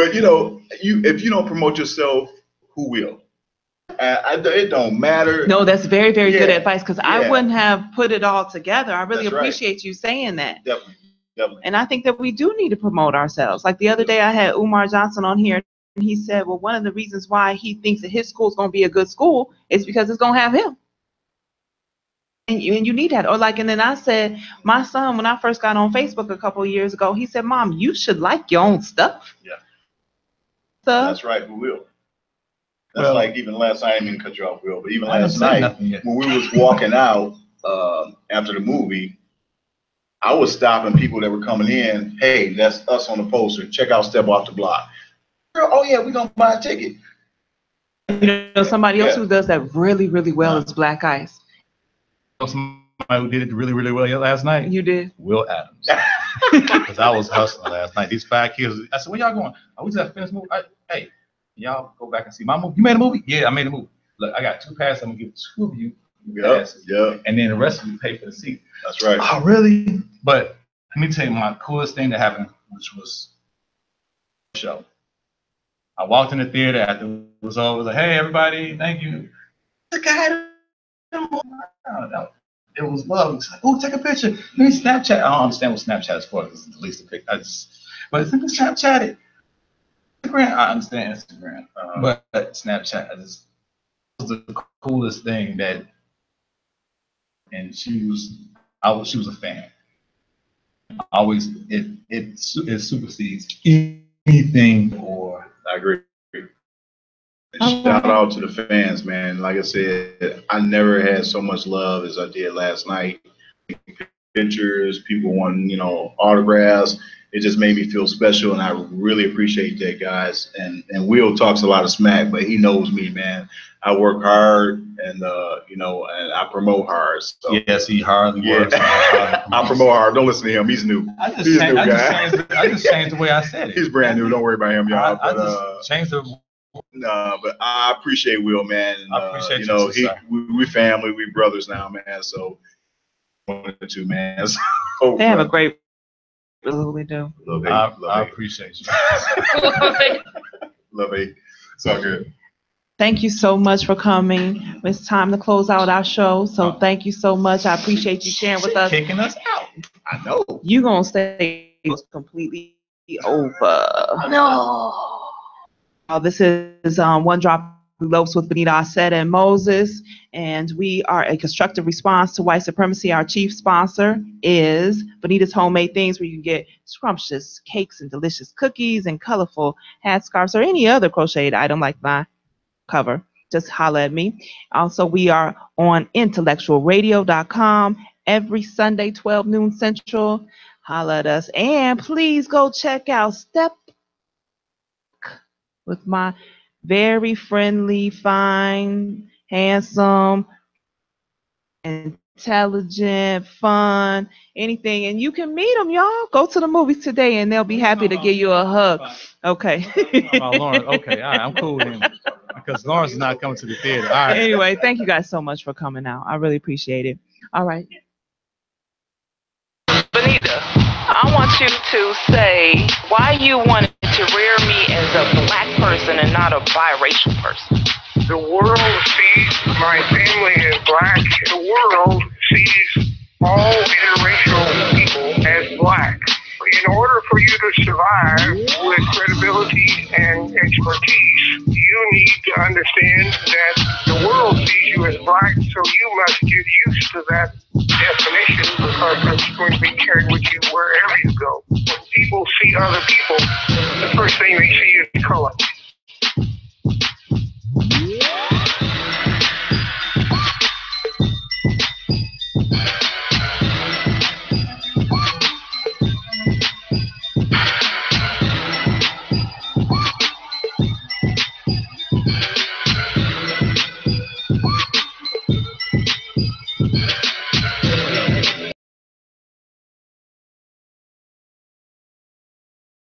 if you don't promote yourself, who will? It don't matter. No, that's very, very good advice, because I wouldn't have put it all together. I really appreciate you saying that. Definitely. And I think that we do need to promote ourselves. Like the other day, I had Umar Johnson on here, and he said, well, one of the reasons why he thinks that his school is going to be a good school is because it's going to have him. And you need that. And then I said, my son, when I first got on Facebook a couple of years ago, he said, Mom, you should like your own stuff. Yeah. So, that's right, who will? That's like even last night, I didn't mean to cut you off, Will, but even last night when we was walking out after the movie, I was stopping people that were coming in. Hey, that's us on the poster. Check out Step Off the Block. Oh yeah, we're gonna buy a ticket. Somebody else who does that really, really well is Black Ice. Somebody who did it really, really well last night. You did? Will Adams. Because I was hustling last night. These 5 kids. I said, where y'all going? Oh, we just finished movie. Hey, y'all go back and see my movie. You made a movie? Yeah, I made a movie. Look, I got 2 passes. I'm gonna give 2 of you passes. Yeah. And then the rest of you pay for the seat. That's right. Oh, really? But let me tell you my coolest thing that happened, which was the show. I walked in the theater after it was over. I was like, hey, everybody, thank you. The guy. It was love. It's like, oh, take a picture. Let me Snapchat. I don't understand what Snapchat is for. It's the least of pic. But let me Snapchat it. Instagram. I understand Instagram, but Snapchat was the coolest thing that. And she was a fan. Always, it supersedes anything. Or I agree. Shout out to the fans, man. Like I said, I never had so much love as I did last night. Pictures, people wanting, autographs. It just made me feel special, and I really appreciate that, guys. And Will talks a lot of smack, but he knows me, man. I work hard, and and I promote hard. So. Yes, he hardly works. I promote hard. Don't listen to him. He's new. I just changed the way I said it. He's brand new. Don't worry about him, y'all. I just changed the. No, but I appreciate Will, man. And, I appreciate we family, we brothers now, man. So, one or two, man. So, they have a great. We do. I appreciate you. Love it. It's all good. Thank you so much for coming. It's time to close out our show. So thank you so much. I appreciate you sharing with us. Kicking us out. I know. You're going to stay completely over. No. This is One Drop Elopes with Benita Arceta and Moses, and we are a constructive response to white supremacy. Our chief sponsor is Benita's Homemade Things, where you can get scrumptious cakes and delicious cookies and colorful hat scarves or any other crocheted item like my cover. Just holler at me. Also, we are on IntellectualRadio.com every Sunday, 12 noon Central. Holler at us. And please go check out Step with my very friendly, fine, handsome, intelligent, fun, anything. And you can meet them, y'all. Go to the movies today, and they'll be happy to give you a hug. Okay. Lawrence. Okay, all right, I'm cool with him. Because Lawrence is not coming to the theater. All right. Anyway, thank you guys so much for coming out. I really appreciate it. All right. Benita, I want you to say why you wanted to rear me as a black person and not a biracial person. The world sees my family as black. The world sees all interracial people as black. In order for you to survive with credibility and expertise, you need to understand that the world sees you as black, so you must get used to that definition, because that's going to be carried with you wherever you go. When people see other people, the first thing they see is color.